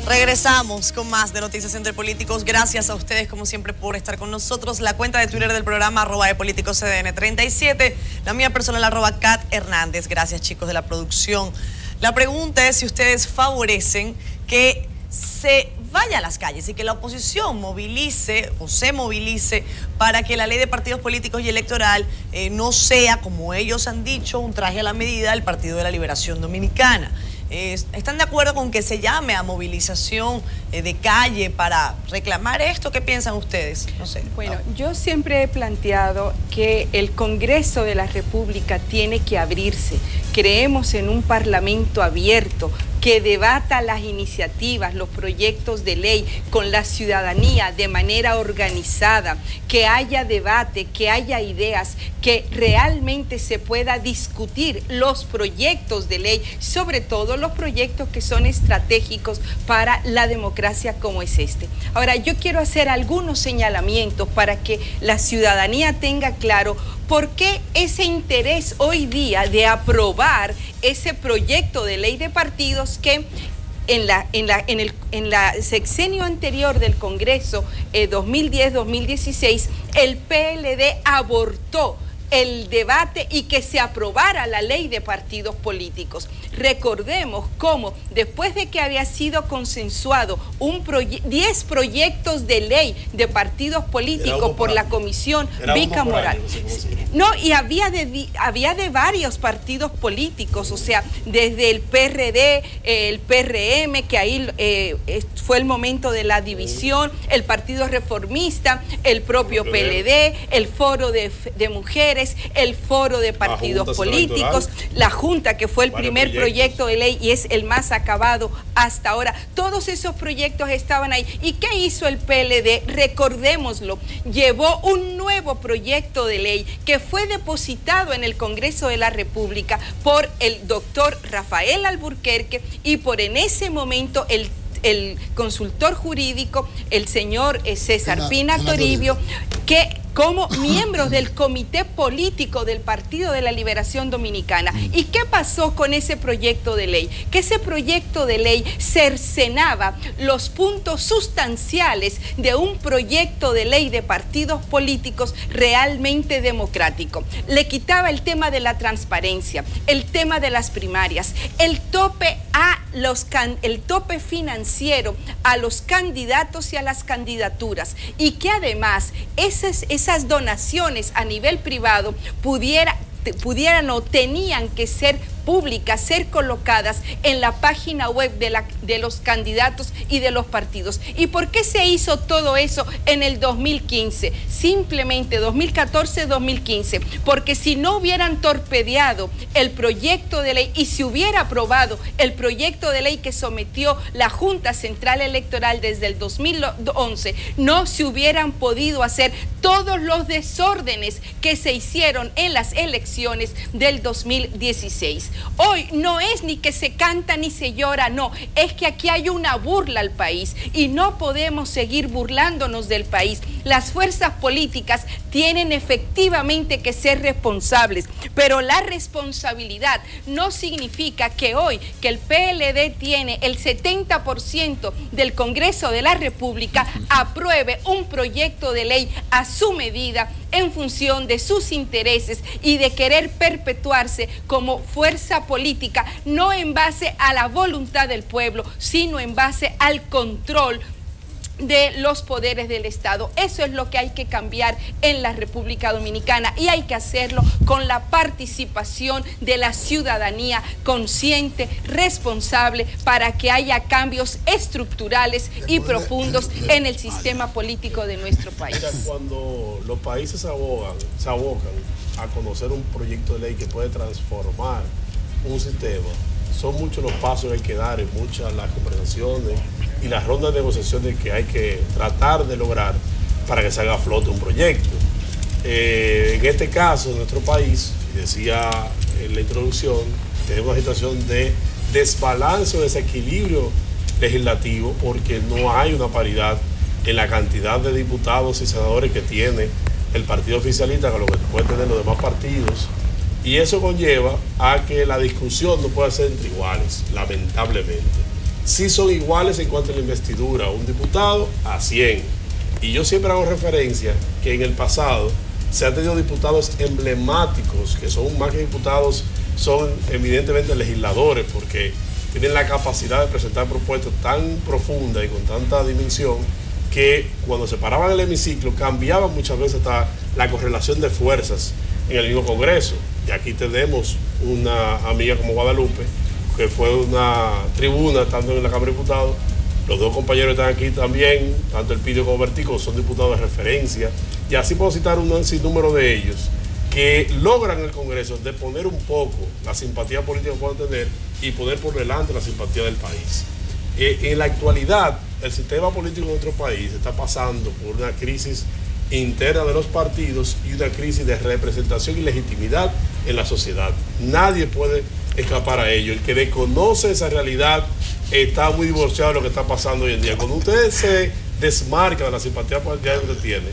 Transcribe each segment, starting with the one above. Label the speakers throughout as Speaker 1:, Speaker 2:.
Speaker 1: Regresamos con más de Noticias Entre Políticos. Gracias a ustedes, como siempre, por estar con nosotros. La cuenta de Twitter del programa, @epoliticoscdn37. La mía personal, @CatHernández. Gracias, chicos de la producción. La pregunta es si ustedes favorecen que se vaya a las calles y que la oposición movilice o se movilice para que la ley de partidos políticos y electoral no sea, como ellos han dicho, un traje a la medida del Partido de la Liberación Dominicana. ¿Están de acuerdo con que se llame a movilización de calle para reclamar esto? ¿Qué piensan ustedes? No sé.
Speaker 2: Bueno, yo siempre he planteado que el Congreso de la República tiene que abrirse. Creemos en un parlamento abierto que debata las iniciativas, los proyectos de ley con la ciudadanía de manera organizada, que haya debate, que haya ideas, que realmente se pueda discutir los proyectos de ley, sobre todo los proyectos que son estratégicos para la democracia como es este. Ahora, yo quiero hacer algunos señalamientos para que la ciudadanía tenga claro por qué ese interés hoy día de aprobar ese proyecto de ley de partidos que en la sexenio anterior del Congreso 2010-2016 el PLD abortó el debate y que se aprobara la ley de partidos políticos. Recordemos cómo después de que había sido consensuado 10 proyectos de ley de partidos políticos por la comisión bicameral. No, y había de varios partidos políticos, o sea, desde el PRD, el PRM, que ahí fue el momento de la división, el Partido Reformista, el propio PLD, el Foro de Mujeres, el Foro de Partidos Políticos, la Junta, que fue el primer proyecto de ley y es el más acabado hasta ahora. Todos esos proyectos estaban ahí. ¿Y qué hizo el PLD? Recordémoslo, llevó un nuevo proyecto de ley que fue depositado en el Congreso de la República por el doctor Rafael Alburquerque y por en ese momento el consultor jurídico, el señor César Pina Toribio, que como miembros del comité político del Partido de la Liberación Dominicana. ¿Y qué pasó con ese proyecto de ley? Que ese proyecto de ley cercenaba los puntos sustanciales de un proyecto de ley de partidos políticos realmente democrático. Le quitaba el tema de la transparencia, el tema de las primarias, el tope financiero a los candidatos y a las candidaturas, y que además esas donaciones a nivel privado pudieran o tenían que ser públicas, ser colocadas en la página web de los candidatos y de los partidos. ¿Y por qué se hizo todo eso en el 2015? Simplemente 2014-2015, porque si no hubieran torpedeado el proyecto de ley y si hubiera aprobado el proyecto de ley que sometió la Junta Central Electoral desde el 2011, no se hubieran podido hacer todos los desórdenes que se hicieron en las elecciones del 2016. Hoy no es ni que se canta ni se llora, no, es que aquí hay una burla al país y no podemos seguir burlándonos del país. Las fuerzas políticas tienen efectivamente que ser responsables, pero la responsabilidad no significa que hoy que el PLD tiene el 70% del Congreso de la República apruebe un proyecto de ley a su medida en función de sus intereses y de querer perpetuarse como fuerza política, no en base a la voluntad del pueblo, sino en base al control de los poderes del Estado. Eso es lo que hay que cambiar en la República Dominicana y hay que hacerlo con la participación de la ciudadanía consciente, responsable, para que haya cambios estructurales y profundos en el sistema político de nuestro país.
Speaker 3: Cuando los países se abocan a conocer un proyecto de ley que puede transformar un sistema, son muchos los pasos que hay que dar, y muchas las conversaciones y las rondas de negociaciones que hay que tratar de lograr para que salga a flote un proyecto. En este caso, en nuestro país, y decía en la introducción, tenemos una situación de desbalance o desequilibrio legislativo porque no hay una paridad en la cantidad de diputados y senadores que tiene el partido oficialista con lo que pueden tener los demás partidos. Y eso conlleva a que la discusión no pueda ser entre iguales, lamentablemente. sí son iguales en cuanto a la investidura, un diputado a 100. Y yo siempre hago referencia que en el pasado se han tenido diputados emblemáticos, que son más que diputados, son evidentemente legisladores, porque tienen la capacidad de presentar propuestas tan profundas y con tanta dimensión que cuando se paraban en el hemiciclo cambiaban muchas veces hasta la correlación de fuerzas en el mismo Congreso. Y aquí tenemos una amiga como Guadalupe, que fue una tribuna estando en la Cámara de Diputados. Los dos compañeros están aquí también, tanto el Pidio como Vertico, son diputados de referencia. Y así puedo citar un sinnúmero de ellos que logran en el Congreso de poner un poco la simpatía política que puedan tener y poner por delante la simpatía del país. En la actualidad, el sistema político de nuestro país está pasando por una crisis interna de los partidos y una crisis de representación y legitimidad en la sociedad. Nadie puede escapar a ello. El que desconoce esa realidad está muy divorciado de lo que está pasando hoy en día. Cuando usted se desmarca de la simpatía política que usted tiene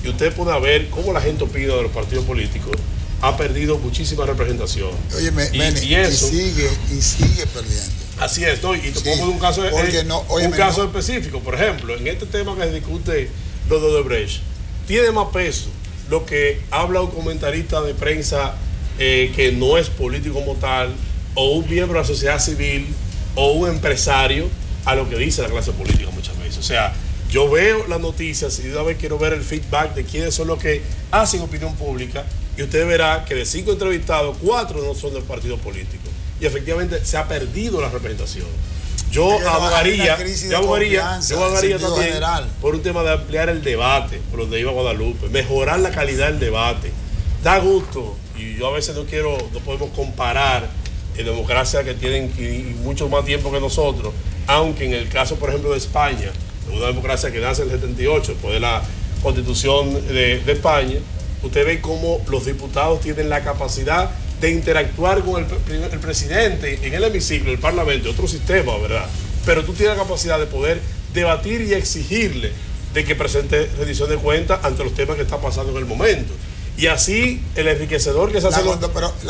Speaker 3: y usted puede ver cómo la gente opina de los partidos políticos, ha perdido muchísima representación.
Speaker 4: Oye, y sigue perdiendo.
Speaker 3: Así es, ¿no? Y te pongo un caso, caso específico. Por ejemplo, en este tema que se discute lo de Odebrecht, tiene más peso lo que habla un comentarista de prensa que no es político como tal, o un miembro de la sociedad civil, o un empresario, a lo que dice la clase política muchas veces. O sea, yo veo las noticias y de una vez quiero ver el feedback de quiénes son los que hacen opinión pública, y usted verá que de 5 entrevistados, 4 no son del partido político. Y efectivamente se ha perdido la representación. Yo abogaría también general por un tema de ampliar el debate, por donde iba Guadalupe, mejorar la calidad del debate. Da gusto, y yo a veces no podemos comparar en democracia que tienen mucho más tiempo que nosotros, aunque en el caso, por ejemplo, de España, una democracia que nace en el 78, después de la Constitución de España, usted ve cómo los diputados tienen la capacidad de interactuar con el presidente en el hemiciclo, el Parlamento, otro sistema, ¿verdad? Pero tú tienes la capacidad de poder debatir y exigirle de que presente rendición de cuentas ante los temas que están pasando en el momento. Y así el enriquecedor que se hace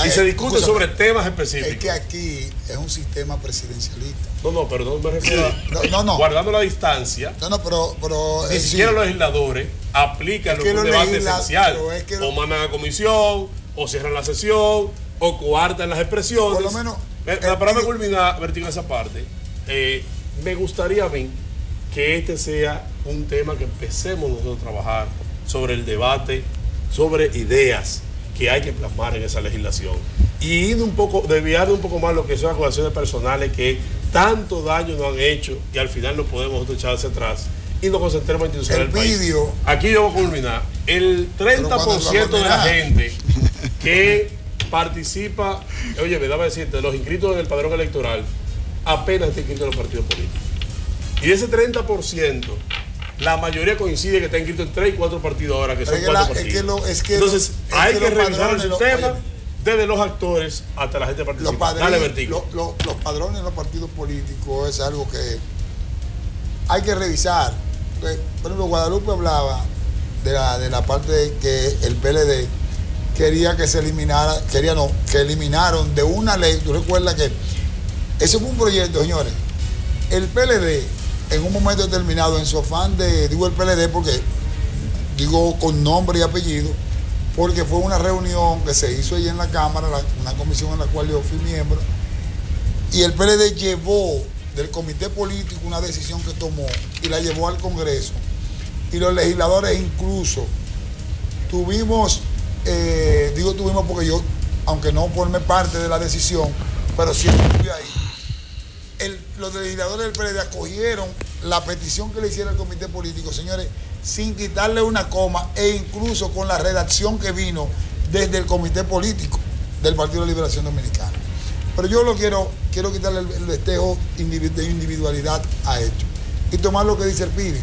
Speaker 3: y se discute sobre temas específicos.
Speaker 4: Es que aquí es un sistema presidencialista.
Speaker 3: No, pero no me refiero a guardando la distancia.
Speaker 4: Pero
Speaker 3: ni siquiera los legisladores aplican un debate esencial. O mandan a comisión, o cierran la sesión, o coartan las expresiones. Por lo menos. Para no culminar, Vertigo, esa parte, me gustaría a mí que este sea un tema que empecemos nosotros a trabajar sobre el debate, sobre ideas que hay que plasmar en esa legislación. Y desviar un poco más lo que son acusaciones personales que tanto daño nos han hecho y al final no podemos echar hacia atrás y nos concentremos en instituciones del país. Aquí yo voy a culminar. El 30% de la gente que participa, oye, me daba decirte, los inscritos en el padrón electoral apenas están inscritos en los partidos políticos. Y de ese 30%, la mayoría coincide que está inscrito en 3 y 4 partidos ahora, que son 4 partidos. Entonces, hay que revisar el sistema desde los actores hasta la gente participa. Dale, Vertigo.
Speaker 4: Los padrones de los partidos políticos es algo que hay que revisar. Por ejemplo, Guadalupe hablaba de la parte de que el PLD quería que se eliminara, que eliminaron de una ley. Tú recuerdas que ese fue un proyecto, señores. El PLD, en un momento determinado, en su afán digo el PLD porque digo con nombre y apellido, porque fue una reunión que se hizo allí en la Cámara, una comisión en la cual yo fui miembro, y el PLD llevó del comité político una decisión que tomó y la llevó al Congreso. Y los legisladores incluso tuvimos porque yo, aunque no formé parte de la decisión, pero siempre estuve ahí. Los legisladores del PLD acogieron la petición que le hiciera el comité político, señores, sin quitarle una coma e incluso con la redacción que vino desde el comité político del Partido de Liberación Dominicana. Pero yo quiero quitarle el festejo de individualidad a esto y tomar lo que dice el Pidi.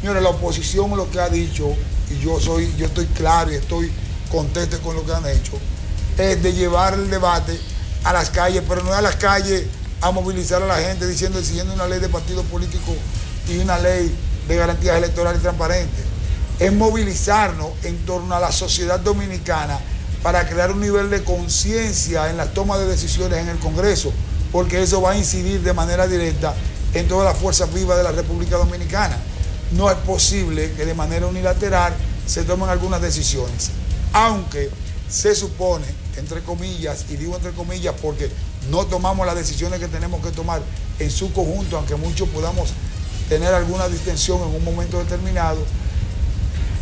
Speaker 4: Señores, la oposición lo que ha dicho, y yo estoy claro y estoy contento con lo que han hecho, es de llevar el debate a las calles, pero no a las calles a movilizar a la gente exigiendo una ley de partidos políticos y una ley de garantías electorales transparentes. Es movilizarnos en torno a la sociedad dominicana para crear un nivel de conciencia en la toma de decisiones en el Congreso, porque eso va a incidir de manera directa
Speaker 5: en todas las fuerzas vivas de la República Dominicana. No es posible que de manera unilateral se tomen algunas decisiones, aunque se supone, entre comillas, y digo entre comillas porque no tomamos las decisiones que tenemos que tomar en su conjunto, aunque muchos podamos tener alguna distensión en un momento determinado,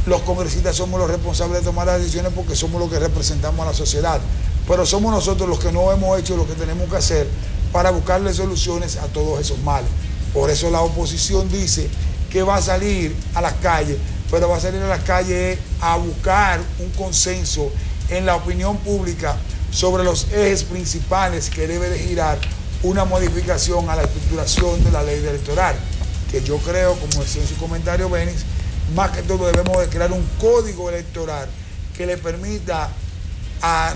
Speaker 5: los congresistas somos los responsables de tomar las decisiones porque somos los que representamos a la sociedad, pero somos nosotros los que no hemos hecho lo que tenemos que hacer para buscarle soluciones a todos esos males. Por eso la oposición dice que va a salir a las calles, pero va a salir a las calles a buscar un consenso en la opinión pública sobre los ejes principales que debe de girar una modificación a la estructuración de la ley electoral, que yo creo, como decía en su comentario Benis, más que todo debemos de crear un código electoral que le permita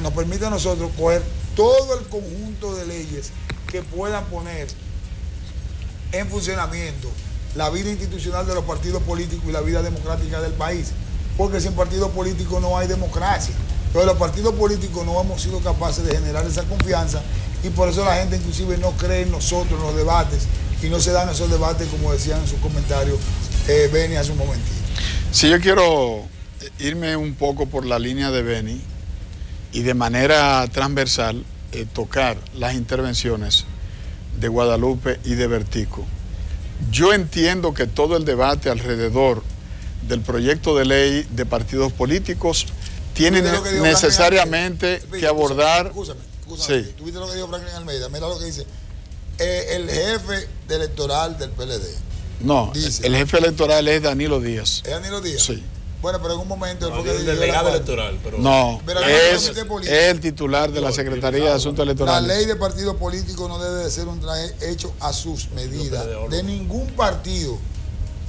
Speaker 5: nos permita a nosotros coger todo el conjunto de leyes que puedan poner en funcionamiento la vida institucional de los partidos políticos y la vida democrática del país, porque sin partido político no hay democracia. Pero los partidos políticos no hemos sido capaces de generar esa confianza y por eso la gente inclusive no cree en nosotros, en los debates, y no se dan esos debates como decían en sus comentarios Beni hace un momentito.
Speaker 6: Sí, yo quiero irme un poco por la línea de Beni y de manera transversal tocar las intervenciones de Guadalupe y de Bertico. Yo entiendo que todo el debate alrededor del proyecto de ley de partidos políticos tiene necesariamente que abordar...
Speaker 5: Escúchame,
Speaker 6: sí.
Speaker 5: ¿Tú viste lo que dijo Franklin Almeida? Mira lo que dice. El jefe electoral del PLD.
Speaker 6: No,
Speaker 5: dice,
Speaker 6: el jefe electoral es Danilo Díaz.
Speaker 5: ¿Es Danilo Díaz?
Speaker 6: Sí.
Speaker 5: Bueno, pero en un momento...
Speaker 3: No, el delegado electoral. Pero...
Speaker 6: No,
Speaker 5: pero
Speaker 6: es el titular de la Secretaría de Asuntos Electorales.
Speaker 5: La ley de partidos políticos no debe de ser un traje hecho a sus medidas de ningún partido.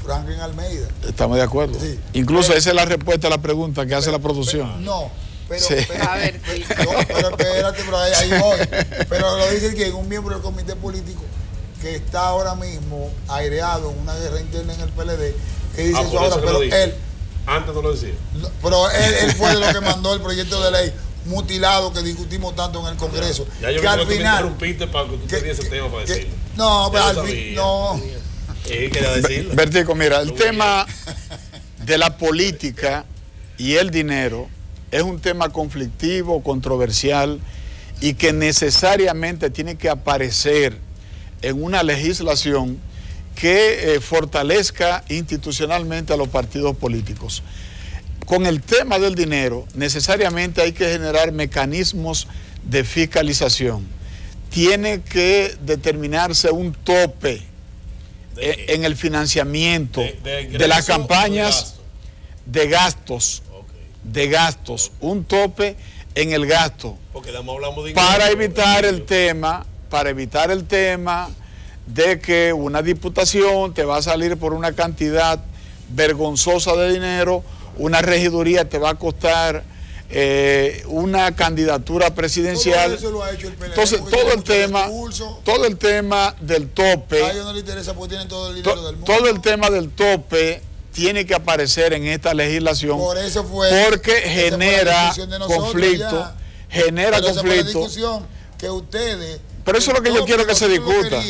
Speaker 5: Franklin Almeida.
Speaker 6: Estamos de acuerdo. Sí. Incluso esa es la respuesta a la pregunta que hace la producción.
Speaker 5: Pero
Speaker 2: espérate,
Speaker 5: pero ahí voy. Pero lo dice que un miembro del comité político que está ahora mismo aireado en una guerra interna en el PLD, que dice eso ahora, pero él...
Speaker 3: Antes no lo decía.
Speaker 5: Pero él fue de lo que mandó el proyecto de ley mutilado que discutimos tanto en el Congreso.
Speaker 3: Ya yo
Speaker 5: que al
Speaker 3: final,
Speaker 5: final...
Speaker 3: me interrumpiste para que tú tenías ese tema para decirlo.
Speaker 5: No, pero al fin... No.
Speaker 3: Quería decirlo.
Speaker 6: Bertico, mira, el tema de la política y el dinero es un tema conflictivo, controversial y que necesariamente tiene que aparecer en una legislación que fortalezca institucionalmente a los partidos políticos. Con el tema del dinero, necesariamente hay que generar mecanismos de fiscalización. Tiene que determinarse un tope en el financiamiento de las campañas de gastos. De gastos, un tope en el gasto.
Speaker 3: Porque hablamos de
Speaker 6: para evitar el tema de que una diputación te va a salir por una cantidad vergonzosa de dinero, una regiduría te va a costar una candidatura presidencial.
Speaker 5: Todo eso lo ha hecho el PLD.
Speaker 6: Entonces todo el tema del tope,
Speaker 5: a ellos no les interesa porque tienen todo el dinero del mundo.
Speaker 6: Todo el tema del tope tiene que aparecer en esta legislación.
Speaker 5: Por eso fue,
Speaker 6: porque genera conflicto,
Speaker 5: que ustedes...
Speaker 6: Pero eso es lo que yo quiero que se discuta.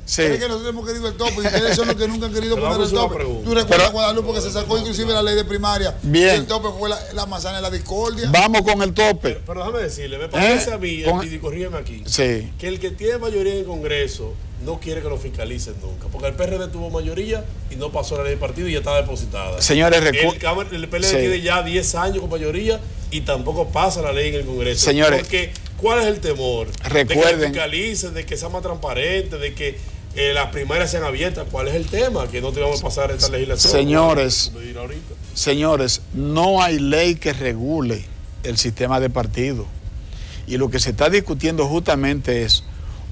Speaker 5: Sí. Es que nosotros hemos querido el tope y ustedes son los que nunca han querido poner el tope. Tú recuerdas Guadalupe porque se sacó inclusive la ley de primaria.
Speaker 6: Bien.
Speaker 5: Y el tope fue la manzana de la discordia.
Speaker 6: Vamos con el tope.
Speaker 3: Pero déjame decirle, me parece a mí, y corrígeme aquí, que el que tiene mayoría en el Congreso no quiere que lo fiscalicen nunca. Porque el PRD tuvo mayoría y no pasó la ley de partido y ya está depositada.
Speaker 6: Señores,
Speaker 3: el PLD tiene ya 10 años con mayoría y tampoco pasa la ley en el Congreso.
Speaker 6: Señores,
Speaker 3: porque ¿cuál es el temor?
Speaker 6: Recuerden,
Speaker 3: de que fiscalicen, de que sea más transparente, de que las primarias sean abiertas. ¿Cuál es el tema? Que no te vamos a pasar esta legislación.
Speaker 6: Señores, no hay ley que regule el sistema de partido. Y lo que se está discutiendo justamente es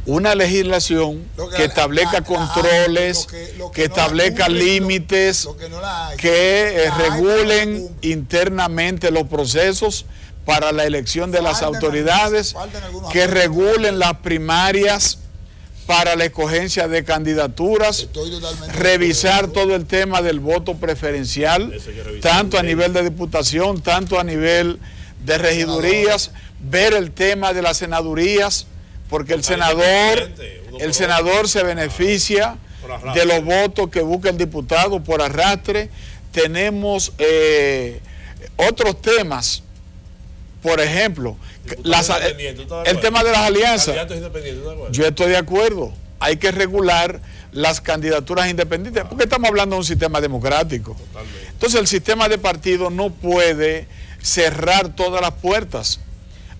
Speaker 6: una legislación que establezca controles, que establezca límites, que regulen internamente los procesos para la elección de las autoridades, que regulen las primarias para la escogencia de candidaturas, revisar todo el tema del voto preferencial, tanto a nivel de diputación, tanto a nivel de regidurías, ver el tema de las senadurías, porque el senador se beneficia de los votos que busca el diputado por arrastre. Tenemos otros temas, por ejemplo, el tema de las alianzas. Yo estoy de acuerdo, hay que regular las candidaturas independientes, porque estamos hablando de un sistema democrático.
Speaker 3: Totalmente.
Speaker 6: Entonces el sistema de partido no puede cerrar todas las puertas.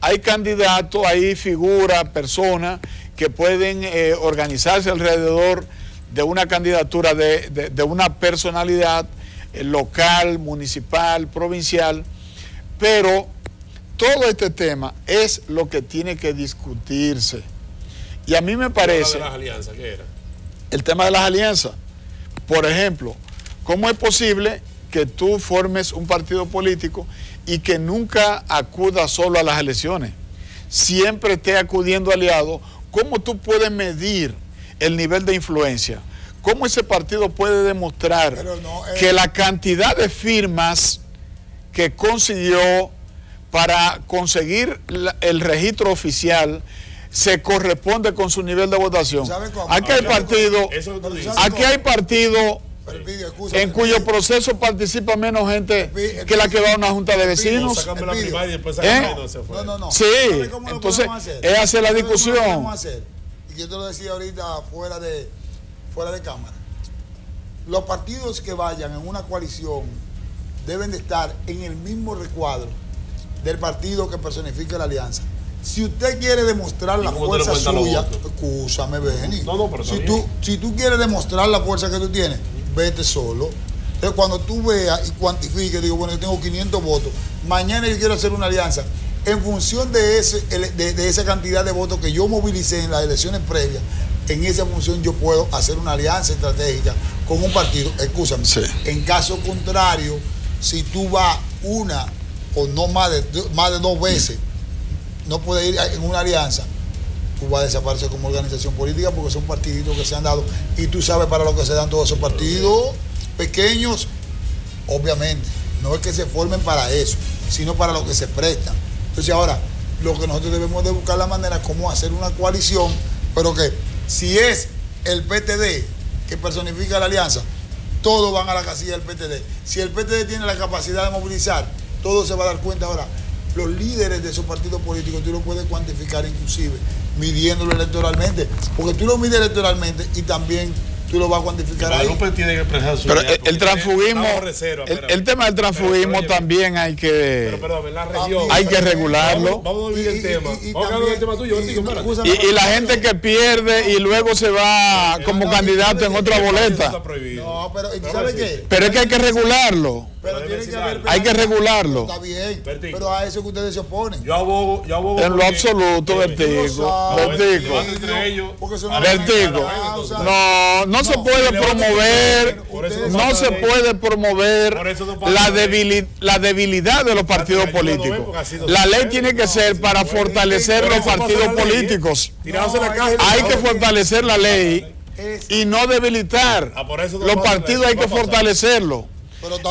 Speaker 6: Hay candidatos, hay figuras, personas que pueden organizarse alrededor de una candidatura de una personalidad local, municipal, provincial, pero todo este tema es lo que tiene que discutirse. Y a mí me parece...
Speaker 3: ¿De las alianzas qué era?
Speaker 6: El tema de las alianzas. Por ejemplo, ¿cómo es posible que tú formes un partido político y que nunca acudas solo a las elecciones? Siempre esté acudiendo aliado. ¿Cómo tú puedes medir el nivel de influencia? ¿Cómo ese partido puede demostrar que la cantidad de firmas que consiguió para conseguir el registro oficial se corresponde con su nivel de votación? Aquí hay partidos en cuyo proceso participa menos gente que la que va a una junta de vecinos.
Speaker 4: No.
Speaker 6: Sí, entonces es hacer la discusión.
Speaker 4: Y yo te lo decía ahorita fuera de cámara. Los partidos que vayan en una coalición deben de estar en el mismo recuadro del partido que personifica la alianza. Si usted quiere demostrar la fuerza suya, escúchame, Benny. Si tú quieres demostrar la fuerza que tú tienes, vete solo. Entonces, cuando tú veas y cuantifiques, digo, bueno, yo tengo 500 votos, mañana yo quiero hacer una alianza, en función de esa cantidad de votos que yo movilicé en las elecciones previas, en esa función yo puedo hacer una alianza estratégica con un partido, escúchame. Sí. En caso contrario, si tú vas una o no más de 2 veces, no puedes ir en una alianza, tú vas a desaparecer como organización política, porque son partiditos que se han dado, y tú sabes para lo que se dan todos esos partidos pequeños. Obviamente, no es que se formen para eso, sino para lo que se prestan. Entonces ahora, lo que nosotros debemos de buscar la manera cómo hacer una coalición, pero que si es el PTD que personifica la alianza, todos van a la casilla del PTD. Si el PTD tiene la capacidad de movilizar, todo se va a dar cuenta. Ahora, los líderes de esos partidos políticos tú lo puedes cuantificar inclusive midiéndolo electoralmente, porque tú lo mides electoralmente y también tú lo vas a cuantificar ahí.
Speaker 3: Tiene que expresar su
Speaker 6: pero el transfugismo, el tema del transfugismo también hay que hay que regularlo.
Speaker 3: Vamos a olvidar el tema. Vamos a hablar del tema tuyo,
Speaker 6: y la gente que pierde y luego se va como candidato en otra boleta.
Speaker 4: No, pero ¿sabes qué?
Speaker 6: Pero es que hay que regularlo.
Speaker 4: Pero tiene que haber,
Speaker 6: hay que regularlo.
Speaker 4: Está bien, pero a eso que ustedes se oponen.
Speaker 3: Yo abogo
Speaker 6: en lo absoluto, Vertigo. No se puede promover la debilidad de los partidos políticos. La ley tiene que ser para fortalecer los partidos políticos. Hay que fortalecer la ley y no debilitar. Los partidos hay que fortalecerlos.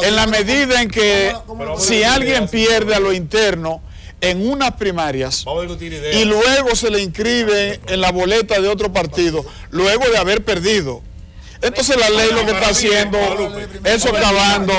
Speaker 6: En la medida en que si alguien pierde a lo interno en unas primarias y luego se le inscribe en la boleta de otro partido, luego de haber perdido, entonces la ley lo que está haciendo es socavando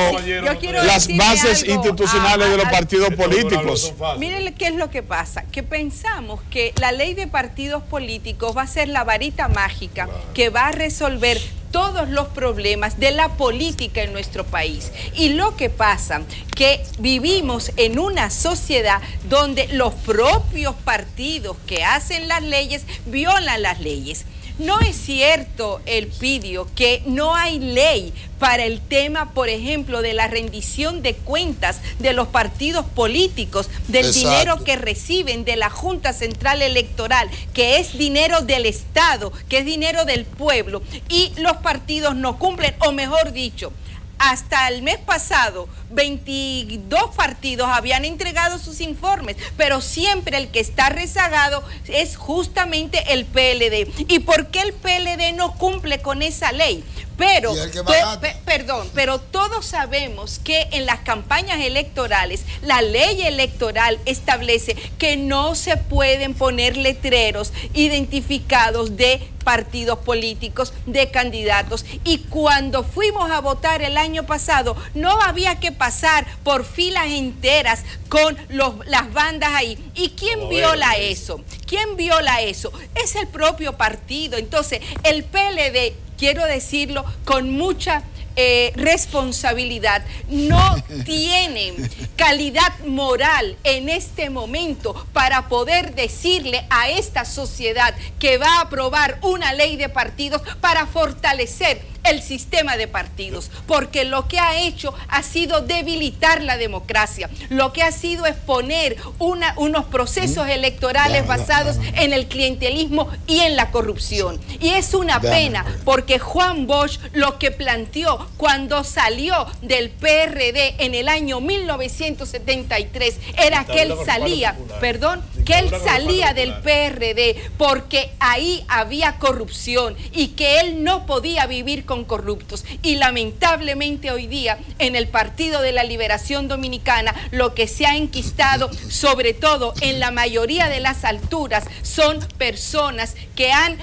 Speaker 6: las bases institucionales de los partidos políticos.
Speaker 2: Miren qué es lo que pasa, que pensamos que la ley de partidos políticos va a ser la varita mágica que va a resolver todos los problemas de la política en nuestro país. Y lo que pasa, que vivimos en una sociedad donde los propios partidos que hacen las leyes violan las leyes. No es cierto, Elpidio, que no hay ley para el tema, por ejemplo, de la rendición de cuentas de los partidos políticos, del dinero que reciben de la Junta Central Electoral, que es dinero del Estado, que es dinero del pueblo, y los partidos no cumplen, o mejor dicho, hasta el mes pasado, 22 partidos habían entregado sus informes, pero siempre el que está rezagado es justamente el PLD. ¿Y por qué el PLD no cumple con esa ley? Pero,
Speaker 4: perdón,
Speaker 2: pero todos sabemos que en las campañas electorales, la ley electoral establece que no se pueden poner letreros identificados de partidos políticos, de candidatos. Y cuando fuimos a votar el año pasado, no había que pasar por filas enteras con las bandas ahí. ¿Y quién viola eso? ¿Quién viola eso? Es el propio partido. Entonces, el PLD, quiero decirlo con mucha responsabilidad, no tiene calidad moral en este momento para poder decirle a esta sociedad que va a aprobar una ley de partidos para fortalecer el sistema de partidos, porque lo que ha hecho ha sido debilitar la democracia, lo que ha sido es poner unos procesos electorales basados en el clientelismo y en la corrupción. Y es una pena, porque Juan Bosch lo que planteó cuando salió del PRD en el año 1973 era que él salía, del PRD porque ahí había corrupción y que él no podía vivir con corruptos. Y lamentablemente hoy día en el Partido de la Liberación Dominicana lo que se ha enquistado, sobre todo en la mayoría de las alturas, son personas que han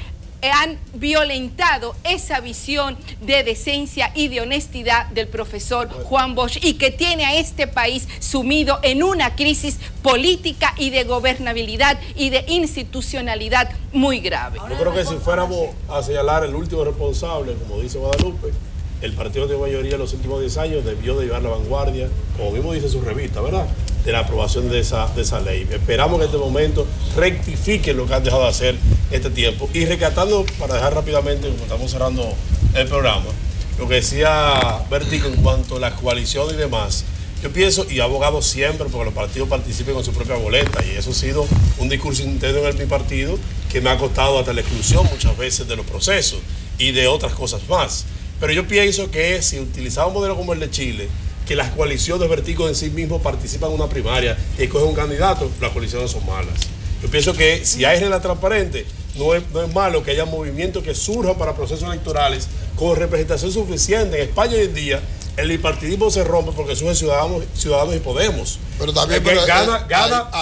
Speaker 2: violentado esa visión de decencia y de honestidad del profesor Juan Bosch y que tiene a este país sumido en una crisis política y de gobernabilidad y de institucionalidad muy grave.
Speaker 3: Yo creo que si fuéramos a señalar el último responsable, como dice Guadalupe, el partido de mayoría en los últimos 10 años debió de llevar la vanguardia, como mismo dice su revista, ¿verdad?, de la aprobación de esa ley. Esperamos que en este momento rectifiquen lo que han dejado de hacer este tiempo. Y rescatando, para dejar rápidamente, como estamos cerrando el programa, lo que decía Bertico en cuanto a la coalición y demás, yo pienso, y abogado siempre, porque los partidos participen con su propia boleta, y eso ha sido un discurso interno en mi partido que me ha costado hasta la exclusión muchas veces de los procesos y de otras cosas más. Pero yo pienso que si utilizamos un modelo como el de Chile, que las coaliciones verticos en sí mismos participan en una primaria y escogen un candidato, las coaliciones son malas. Yo pienso que si hay reglas transparentes, no es malo que haya movimientos que surjan para procesos electorales con representación suficiente. En España hoy en día el bipartidismo se rompe porque surgen ciudadanos y Podemos.
Speaker 4: Pero también
Speaker 3: gana,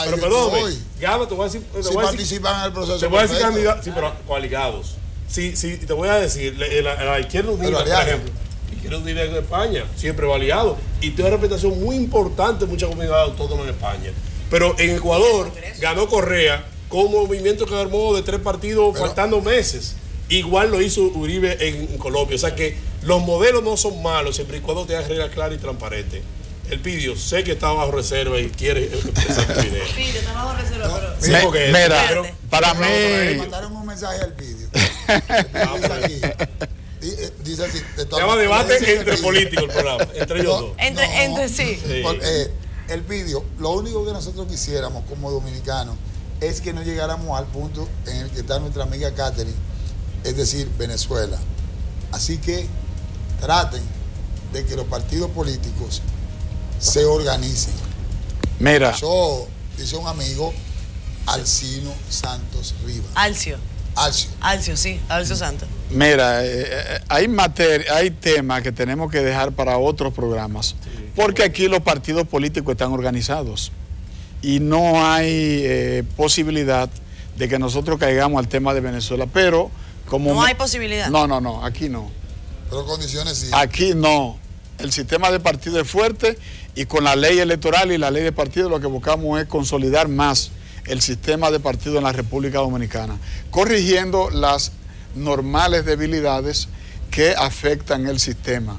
Speaker 3: pero perdóname, gana, te voy a decir,
Speaker 4: participan en el proceso.
Speaker 3: Te voy a decir candidatos, sí, pero coaligados. Sí, te voy a decir, la Izquierda Unida, por ejemplo, Izquierda Unida en España, siempre va aliado, y tiene una representación muy importante en muchas comunidades autónomas en España. Pero en Ecuador ganó Correa con un movimiento que armó de 3 partidos faltando meses. Igual lo hizo Uribe en Colombia. O sea que los modelos no son malos, siempre y cuando tengan reglas claras y transparentes. El Pidio, sé que está bajo reserva y quiere empezar tu idea.
Speaker 1: Pidio, está bajo reserva, pero...
Speaker 3: Sí, porque
Speaker 6: mira, para mí...
Speaker 4: Me mandaron un mensaje al Pidio. Dice así,
Speaker 3: se llama debate entre políticos el programa, entre ellos dos.
Speaker 1: Entre sí.
Speaker 4: El Pidio, lo único que nosotros quisiéramos como dominicanos es que no llegáramos al punto en el que está nuestra amiga Catherine, es decir, Venezuela. Así que traten de que los partidos políticos se organicen.
Speaker 6: Mira.
Speaker 4: Yo, dice un amigo, Alcino Santos Rivas.
Speaker 1: Alcio, sí, Alcio Santos.
Speaker 6: Mira, hay temas que tenemos que dejar para otros programas, porque aquí los partidos políticos están organizados y no hay posibilidad de que nosotros caigamos al tema de Venezuela, pero como...
Speaker 1: No hay posibilidad.
Speaker 6: No, aquí no.
Speaker 4: Pero condiciones sí.
Speaker 6: Aquí no. El sistema de partido es fuerte y con la ley electoral y la ley de partido lo que buscamos es consolidar más el sistema de partido en la República Dominicana, corrigiendo las normales debilidades que afectan el sistema.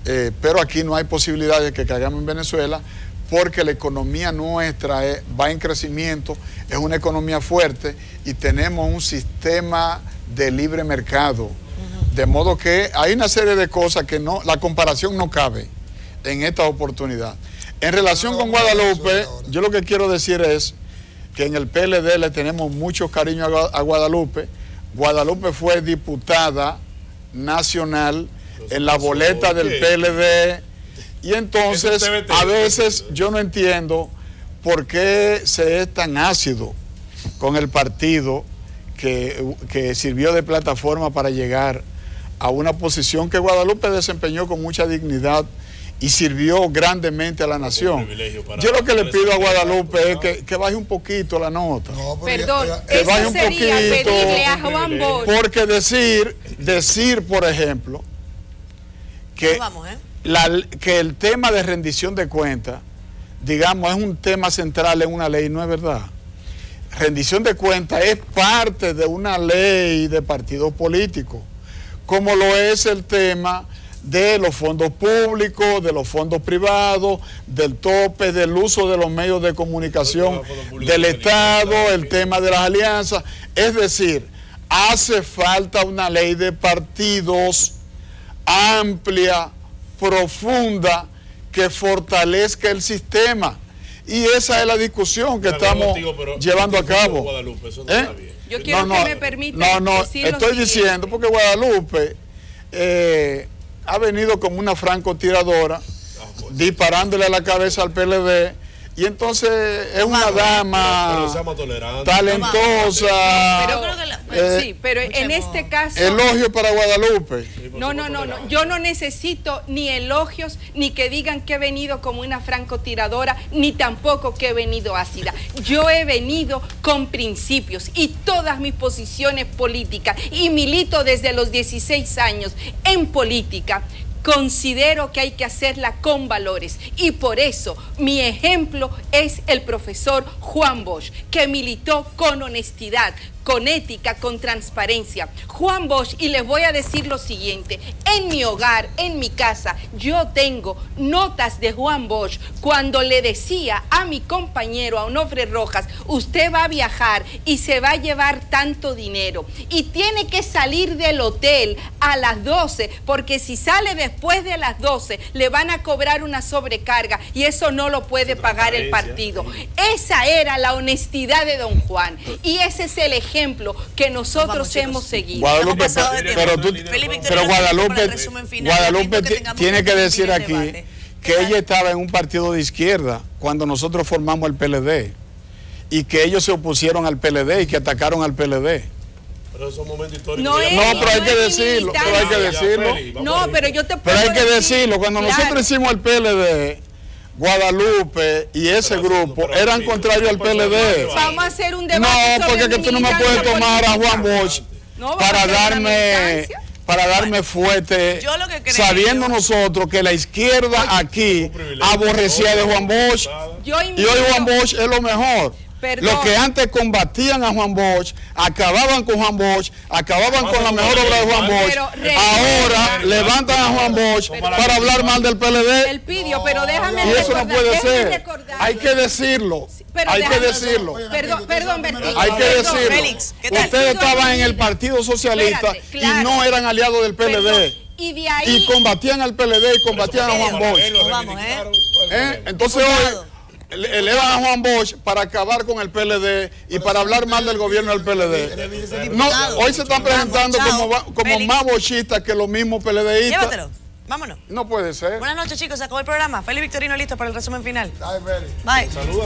Speaker 6: Pero aquí no hay posibilidad de que caigamos en Venezuela porque la economía nuestra va en crecimiento, es una economía fuerte y tenemos un sistema de libre mercado. De modo que hay una serie de cosas que no, la comparación no cabe en esta oportunidad. En relación con Guadalupe, yo lo que quiero decir es que en el PLD le tenemos mucho cariño a Guadalupe. Guadalupe fue diputada nacional en la boleta del PLD y entonces a veces yo no entiendo por qué se es tan ácido con el partido que sirvió de plataforma para llegar a una posición que Guadalupe desempeñó con mucha dignidad y sirvió grandemente a la nación. Yo lo que le pido a Guadalupe es que baje un poquito la nota.
Speaker 4: No,
Speaker 2: Perdón,
Speaker 6: que baje
Speaker 2: eso
Speaker 6: un
Speaker 2: sería
Speaker 6: poquito,
Speaker 2: pedirle a Juan Bosch.
Speaker 6: porque decir, por ejemplo, que, que el tema de rendición de cuentas, digamos, es un tema central en una ley, no es verdad. Rendición de cuentas es parte de una ley de partidos políticos, como lo es el tema de los fondos públicos, de los fondos privados, del tope, del uso de los medios de comunicación del Estado, el tema de las alianzas. Es decir, hace falta una ley de partidos amplia, profunda, que fortalezca el sistema. Y esa es la discusión que estamos llevando a cabo.
Speaker 2: Yo quiero que me permita decir lo
Speaker 6: estoy diciendo porque Guadalupe ha venido como una francotiradora, disparándole a la cabeza al PLD, y entonces es una dama talentosa.
Speaker 2: Pero en este caso...
Speaker 6: Elogio para Guadalupe.
Speaker 2: No, yo no necesito ni elogios, ni que digan que he venido como una francotiradora, ni tampoco que he venido ácida. Yo he venido con principios y todas mis posiciones políticas, y milito desde los 16 años en política. Considero que hay que hacerla con valores, y por eso mi ejemplo es el profesor Juan Bosch, que militó con honestidad, con ética, con transparencia. Juan Bosch, y les voy a decir lo siguiente: en mi hogar, en mi casa, yo tengo notas de Juan Bosch cuando le decía a mi compañero, a Onofre Rojas, usted va a viajar y se va a llevar tanto dinero y tiene que salir del hotel a las 12, porque si sale después de las 12 le van a cobrar una sobrecarga y eso no lo puede pagar el partido. Esa era la honestidad de don Juan, y ese es el ejemplo que nosotros hemos seguido.
Speaker 6: Guadalupe, pero Guadalupe tiene que decir aquí que ella estaba en un partido de izquierda cuando nosotros formamos el PLD, y que ellos se opusieron al PLD y que atacaron al PLD.
Speaker 3: Pero esos momentos históricos.
Speaker 6: No, pero hay que decirlo.
Speaker 2: No, pero yo te puedo
Speaker 6: Pero hay que decirlo. Cuando nosotros hicimos el PLD, Guadalupe y ese grupo eran contrarios al PLD.
Speaker 2: Vamos a hacer un debate.
Speaker 6: No, porque que tú no me puedes tomar a Juan Bosch para darme fuerte, sabiendo nosotros que la izquierda aquí aborrecía de Juan Bosch, y hoy Juan Bosch es lo mejor. Los que antes combatían a Juan Bosch, acababan con Juan Bosch, acababan con la mejor obra de Juan Bosch, ahora levantan a Juan Bosch para hablar mal del PLD.
Speaker 2: Elpidio, pero déjame
Speaker 6: y eso no puede ser. Hay que decirlo. Hay que decirlo.
Speaker 2: Perdón, Bertín.
Speaker 6: Hay que decirlo. Ustedes estaban en el Partido Socialista y no eran aliados del PLD. Y combatían al PLD y combatían a Juan Bosch. Entonces hoy le dan a Juan Bosch para acabar con el PLD y para hablar mal del gobierno del PLD. No, hoy se están presentando como más bochistas que los mismos PLDistas.
Speaker 1: Llévatelo, vámonos.
Speaker 6: No puede ser.
Speaker 1: Buenas noches, chicos, se acabó el programa. Félix Victorino listo para el resumen final.
Speaker 4: Dale, Félix.
Speaker 1: Bye. Saludos.